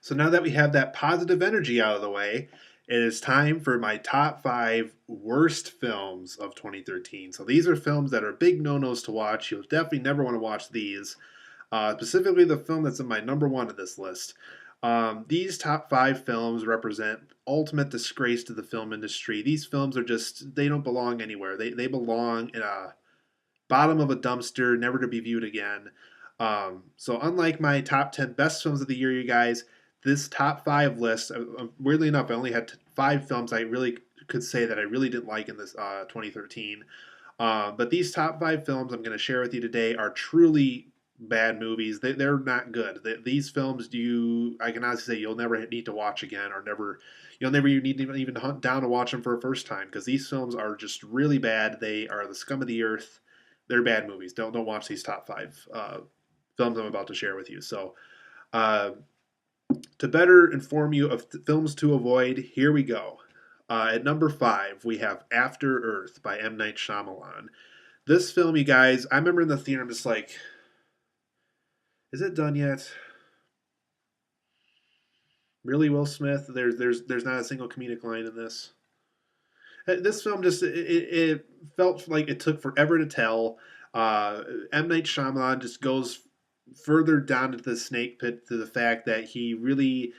So now that we have that positive energy out of the way, it is time for my top five worst films of 2013. So these are films that are big no-nos to watch. You'll definitely never want to watch these. Specifically, the film that's in my number one of this list. These top five films represent ultimate disgrace to the film industry. These films are just, they don't belong anywhere. They belong in a bottom of a dumpster, never to be viewed again. So, unlike my top 10 best films of the year, you guys, this top five list, weirdly enough, I only had five films I really could say that I really didn't like in this 2013. But these top five films I'm going to share with you today are truly bad movies. They're not good. These films, I can honestly say you'll never need to watch again, or you'll never need to even hunt down to watch them for a first time because these films are just really bad. They are the scum of the earth. They're bad movies. Don't watch these top five films I'm about to share with you. So, uh, to better inform you of films to avoid, here we go. At number five, we have After Earth by M. Night Shyamalan. This film, you guys, I remember in the theater, I'm just like, is it done yet? Really, Will Smith? There's not a single comedic line in this. This film just it felt like it took forever to tell. M Night Shyamalan just goes further down into the snake pit to the fact that he really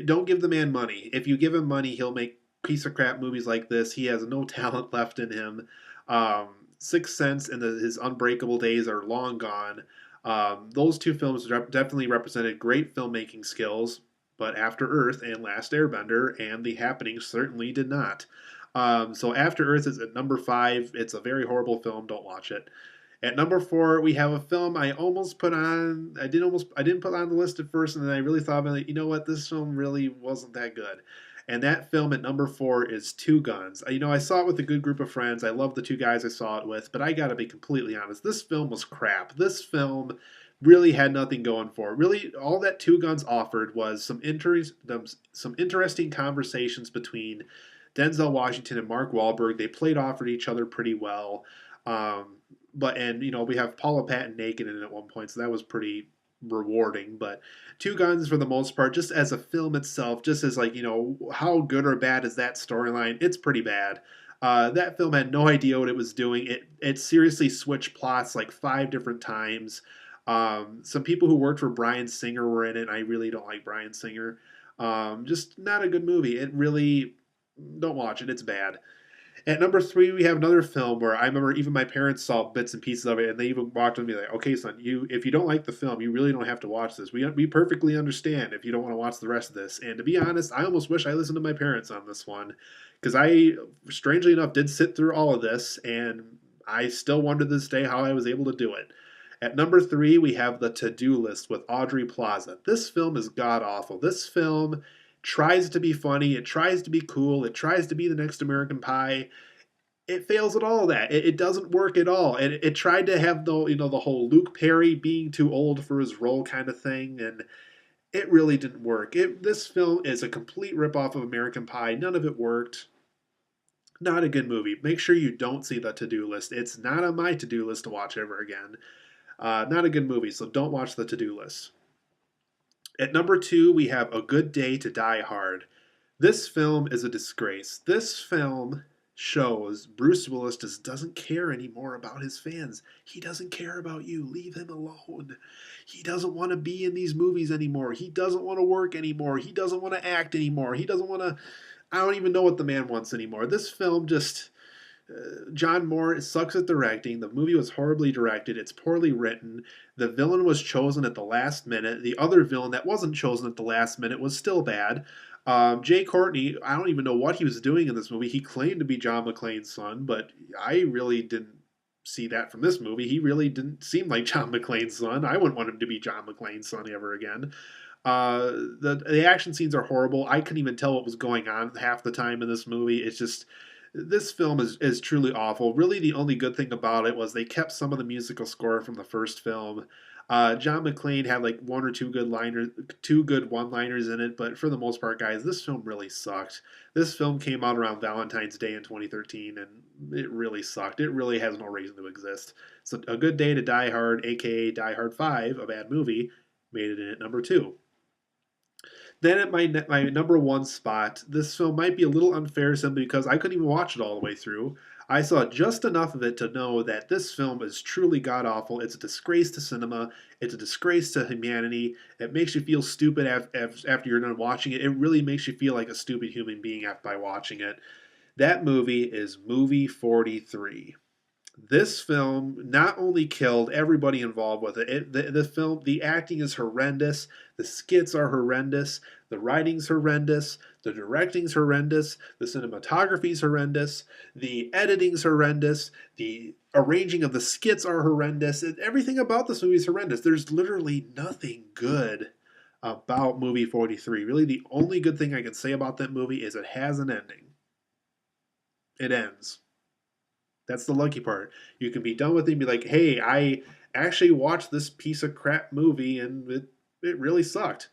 don't give the man money. If you give him money, he'll make piece of crap movies like this. He has no talent left in him. Um, Sixth Sense and his Unbreakable days are long gone. Those two films definitely represented great filmmaking skills, but After Earth and Last Airbender and The Happening certainly did not. So After Earth is at number five. It's a very horrible film. Don't watch it. At number four, we have a film I almost put on. I didn't put on the list at first, and then I really thought about it. You know what? This film really wasn't that good. And that film at number four is Two Guns. I saw it with a good group of friends. I love the two guys I saw it with, but I got to be completely honest. This film was crap. This film really had nothing going for it. Really, all that Two Guns offered was some interesting conversations between Denzel Washington and Mark Wahlberg. They played off at each other pretty well. Um, we have Paula Patton naked in it at one point, so that was pretty rewarding. But Two Guns, for the most part, just as a film itself, just as how good or bad is that storyline? It's pretty bad. That film had no idea what it was doing. It seriously switched plots like five different times. Some people who worked for Bryan Singer were in it. I really don't like Bryan Singer. Just not a good movie. It really don't watch it. It's bad. At number three, we have another film where I remember even my parents saw bits and pieces of it, and they even walked with me like, "Okay, son, if you don't like the film, you really don't have to watch this. We perfectly understand if you don't want to watch the rest of this." And to be honest, I almost wish I listened to my parents on this one, because I, strangely enough, did sit through all of this, and I still wonder to this day how I was able to do it. At number three, we have The To-Do List with Aubrey Plaza. This film is god awful. This film tries to be funny, it tries to be cool, it tries to be the next American Pie. It fails at all of that. It doesn't work at all. And it tried to have the whole Luke Perry being too old for his role kind of thing, and it really didn't work. This film is a complete ripoff of American Pie. None of it worked. Not a good movie. Make sure you don't see The To-Do List. It's not on my to-do list to watch ever again. Not a good movie, so don't watch The To-Do List. At number two, we have A Good Day to Die Hard. This film is a disgrace. This film shows Bruce Willis just doesn't care anymore about his fans. He doesn't care about you. Leave him alone. He doesn't want to be in these movies anymore. He doesn't want to work anymore. He doesn't want to act anymore. He doesn't want to. I don't even know what the man wants anymore. This film just. John Moore sucks at directing. The movie was horribly directed. It's poorly written. The villain was chosen at the last minute. The other villain that wasn't chosen at the last minute was still bad. Jay Courtney, I don't even know what he was doing in this movie. He claimed to be John McClane's son, but I really didn't see that from this movie. He really didn't seem like John McClane's son. I wouldn't want him to be John McClane's son ever again. The action scenes are horrible. I couldn't even tell what was going on half the time in this movie. It's just this film is truly awful. Really, the only good thing about it was they kept some of the musical score from the first film. John McClane had like one or two good one-liners in it, but for the most part, guys, this film really sucked. This film came out around Valentine's Day in 2013, and it really sucked. It really has no reason to exist. So, A Good Day to Die Hard, aka Die Hard 5, a bad movie, made it in at number two. Then at my number one spot, this film might be a little unfair simply because I couldn't even watch it all the way through. I saw just enough of it to know that this film is truly god awful. It's a disgrace to cinema. It's a disgrace to humanity. It makes you feel stupid after you're done watching it. It really makes you feel like a stupid human being by watching it. That movie is Movie 43. This film not only killed everybody involved with it, the film, the acting is horrendous, the skits are horrendous, the writing's horrendous, the directing's horrendous, the cinematography's horrendous, the editing's horrendous, the arranging of the skits are horrendous. Everything about this movie is horrendous. There's literally nothing good about movie 43. Really, the only good thing I can say about that movie is it has an ending. It ends. That's the lucky part. You can be done with it and be like, hey, I actually watched this piece of crap movie and it really sucked.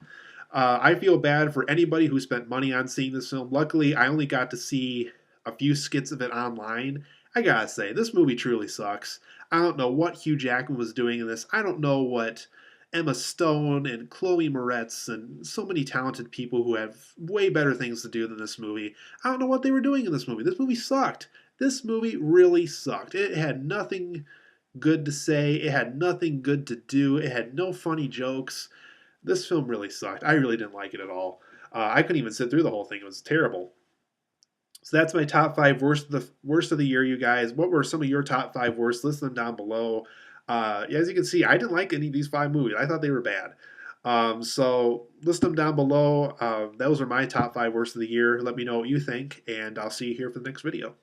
I feel bad for anybody who spent money on seeing this film. Luckily, I only got to see a few skits of it online. I gotta say, this movie truly sucks. I don't know what Hugh Jackman was doing in this. I don't know what Emma Stone and Chloe Moretz and so many talented people who have way better things to do than this movie. I don't know what they were doing in this movie. This movie sucked. This movie really sucked. It had nothing good to say. It had nothing good to do. It had no funny jokes. This film really sucked. I really didn't like it at all. I couldn't even sit through the whole thing. It was terrible. So that's my top five worst of the year, you guys. What were some of your top five worst? List them down below. As you can see, I didn't like any of these five movies. I thought they were bad. So list them down below. Those are my top five worst of the year. Let me know what you think, and I'll see you here for the next video.